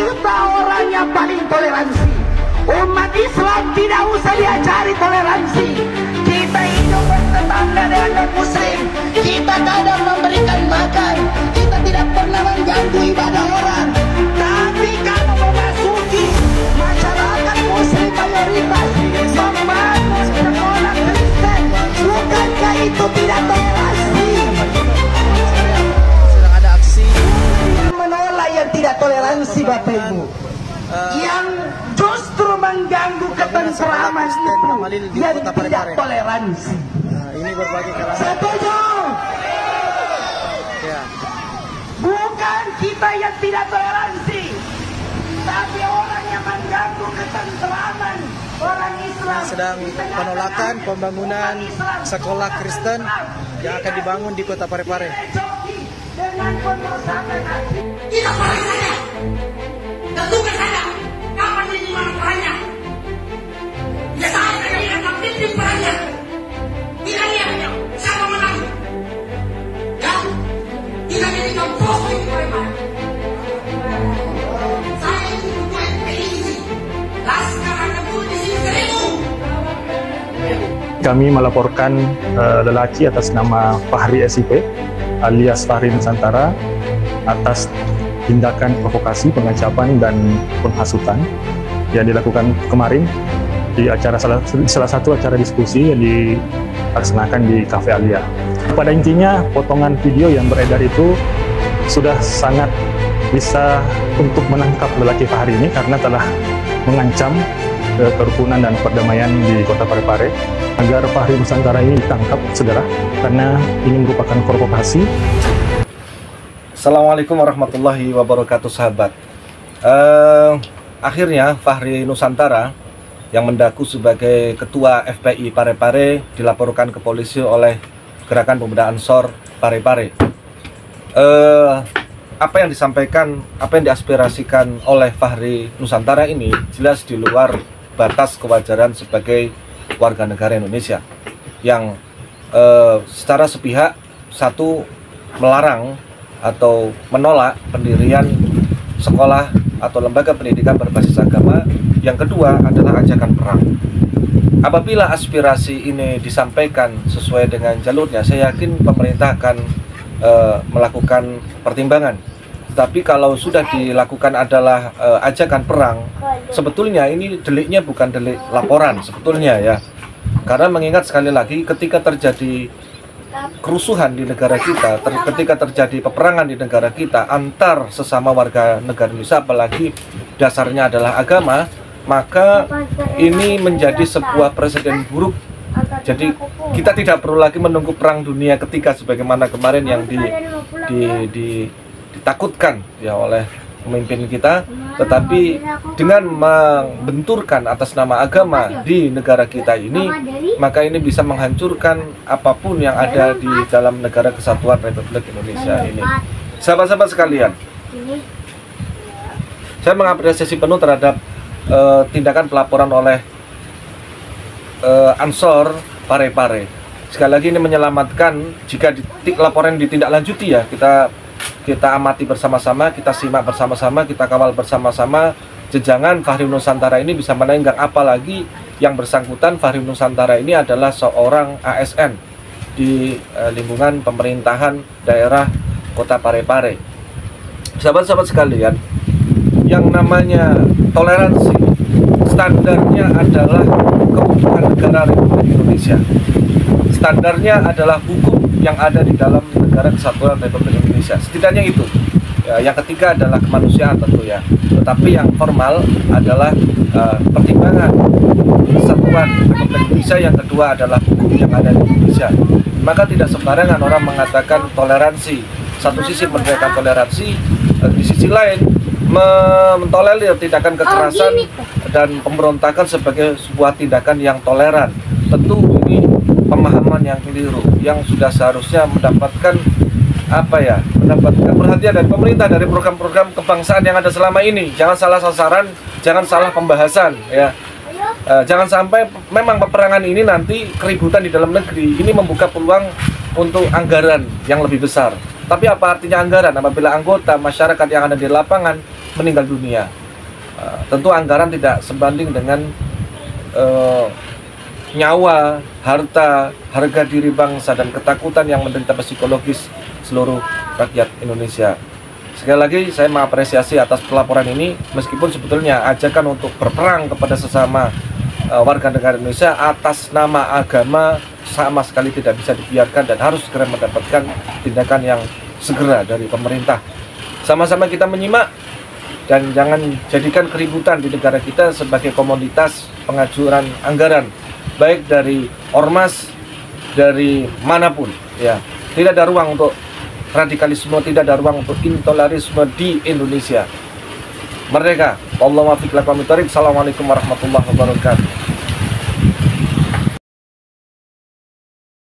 juta orang yang paling toleransi. Umat Islam tidak usah diajari toleransi. Kita hidup bertetangga dengan non-muslim. Kita kadang memberikan makan. Kita tidak pernah mengganggu ibadah orang. Tapi kalau memasuki masyarakat muslim mayoritas, membangun sekolah Kristen, bukankah itu tidak toleransi? Sedang ada aksi Yang menolak yang tidak toleransi, Bapak Ibu, yang justru mengganggu ketentraman itu yang tidak toleransi. ini berbagai kalangan. Setuju? Ya. Bukan kita yang tidak toleransi, tapi orang yang mengganggu ketentraman orang Islam. Sedang penolakan pembangunan sekolah Kristen yang akan dibangun di Kota Parepare. Dengan pengerusakan hati. Kita perang saja. Dan tugas saja. Kapan ini mana perannya? Ya saya akan lihat pimpin perannya. Tidak lihatnya. Siapa menang? Ya. Tidak jadi fokus di Parepare. Saya ini bukan PIC. Laskar hanya pun di sini 1000. Kami melaporkan lelaki atas nama Fahri SIP alias Fahri Nusantara atas tindakan provokasi, pengancaman dan penghasutan yang dilakukan kemarin di acara salah satu acara diskusi yang dilaksanakan di Cafe Alia. Pada intinya, potongan video yang beredar itu sudah sangat bisa untuk menangkap lelaki Fahri ini karena telah mengancam kerukunan dan perdamaian di Kota Parepare agar Fahri Nusantara ini ditangkap segera karena ini merupakan provokasi. Assalamualaikum warahmatullahi wabarakatuh, sahabat. Akhirnya Fahri Nusantara yang mendaku sebagai ketua FPI Parepare dilaporkan ke polisi oleh Gerakan Pemuda Ansor Parepare. Apa yang disampaikan, apa yang diaspirasikan oleh Fahri Nusantara ini jelas di luar batas kewajaran sebagai warga negara Indonesia yang secara sepihak, satu, melarang atau menolak pendirian sekolah atau lembaga pendidikan berbasis agama, yang kedua adalah ajakan perang. Apabila aspirasi ini disampaikan sesuai dengan jalurnya, saya yakin pemerintah akan melakukan pertimbangan. Tapi kalau sudah dilakukan adalah ajakan perang, sebetulnya ini deliknya bukan delik laporan sebetulnya ya. Karena mengingat sekali lagi ketika terjadi kerusuhan di negara kita, ketika terjadi peperangan di negara kita antar sesama warga negara Indonesia, apalagi dasarnya adalah agama, maka ini menjadi sebuah presiden buruk. Jadi kita tidak perlu lagi menunggu perang dunia ketiga sebagaimana kemarin yang ditakutkan ya oleh pemimpin kita, tetapi dengan membenturkan atas nama agama di negara kita ini, maka ini bisa menghancurkan apapun yang ada di dalam negara kesatuan Republik Indonesia ini. Sahabat-sahabat sekalian, saya mengapresiasi penuh terhadap tindakan pelaporan oleh Ansor Parepare. Sekali lagi ini menyelamatkan jika laporan ditindaklanjuti ya, kita amati bersama-sama, kita simak bersama-sama, kita kawal bersama-sama jejangan Fahri Nusantara ini bisa menenggang. Apalagi yang bersangkutan Fahri Nusantara ini adalah seorang ASN di lingkungan pemerintahan daerah Kota Parepare. Sahabat-sahabat sekalian, yang namanya toleransi standarnya adalah keutuhan negara Republik Indonesia. Standarnya adalah hukum yang ada di dalam negara kesatuan Republik Indonesia. Setidaknya itu. Ya, yang ketiga adalah kemanusiaan tentu ya. Tetapi yang formal adalah pertimbangan kesatuan Republik Indonesia. Yang kedua adalah hukum yang ada di Indonesia. Maka tidak sembarangan orang mengatakan toleransi. Satu sisi memberikan toleransi, di sisi lain mentolerir tindakan kekerasan dan pemberontakan sebagai sebuah tindakan yang toleran. Tentu ini pemahaman yang keliru yang sudah seharusnya mendapatkan mendapatkan perhatian dari pemerintah, dari program-program kebangsaan yang ada selama ini. Jangan salah sasaran, jangan salah pembahasan ya. Jangan sampai memang peperangan ini nanti keributan di dalam negeri ini membuka peluang untuk anggaran yang lebih besar. Tapi apa artinya anggaran apabila anggota masyarakat yang ada di lapangan meninggal dunia? Tentu anggaran tidak sebanding dengan nyawa, harta, harga diri bangsa, dan ketakutan yang menderita psikologis seluruh rakyat Indonesia. Sekali lagi saya mengapresiasi atas pelaporan ini, meskipun sebetulnya ajakan untuk berperang kepada sesama warga negara Indonesia atas nama agama sama sekali tidak bisa dibiarkan dan harus segera mendapatkan tindakan yang segera dari pemerintah. Sama-sama kita menyimak dan jangan jadikan keributan di negara kita sebagai komoditas pengajuran anggaran, baik dari ormas, dari manapun. Ya, tidak ada ruang untuk radikalisme, tidak ada ruang untuk intoleransi di Indonesia. Merdeka. Assalamualaikum warahmatullahi wabarakatuh.